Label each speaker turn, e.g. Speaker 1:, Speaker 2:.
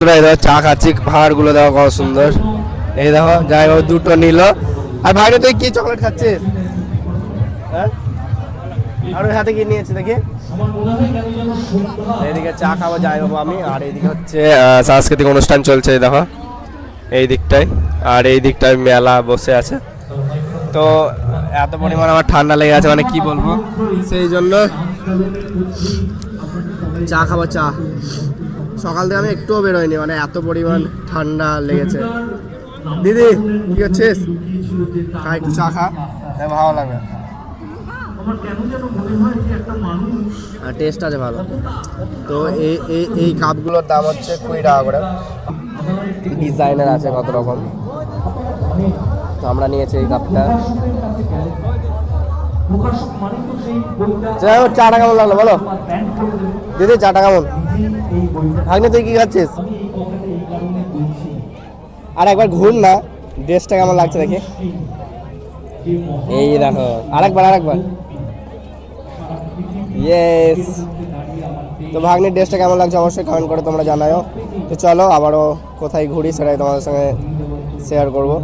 Speaker 1: এই দেখো চা খাচ্ছি, পাহাড়গুলো দেখো কত সুন্দর। এই দেখো যাই হোক দুটো নিল। আর ভাইরে তুই কি চকলেট খাচ্ছিস? হ্যাঁ, আর ওই হাতে কি নিয়েছে দেখি। এইদিকে চা খাবো যাই বাবু আমি, আর এইদিকে হচ্ছে সাংস্কৃতিক অনুষ্ঠান চলছে এই দেখো এই দিকটায়। আর এই দিকটায় মেলা বসে আছে। তো এত পরিমাণ আমার ঠান্ডা লেগে আছে, মানে কি বলবো, সেই জন্য চা খাবো। চা সকাল থেকে আমি একটুও বেরোয়নি, মানে এত পরিমাণ ঠান্ডা লেগেছে। দিদি কি হচ্ছিস? খা একটু চা খা, ভালো লাগবে। আর টেস্ট আছে ভালো। তো এই কাপগুলোর দাম হচ্ছে 20 টাকা করে। ডিজাইনার আছে কত রকম। তো আমরা নিয়েছি এই কাপটা। চাটা কেমন লাগলো বলো দিদি? চাটা কেমন? ভাগ্নে তুই কি খাচ্ছিস? আর একবার ঘুর না, ড্রেসটা কেমন লাগছে দেখি। এই দেখো আরেকবার ইয়েস। তো ভাগ্নের ড্রেসটা কেমন লাগছে অবশ্যই কমেন্ট করে তোমরা জানাও। তো চলো আবারও কোথায় ঘুরি সেটাই তোমাদের সঙ্গে শেয়ার করবো।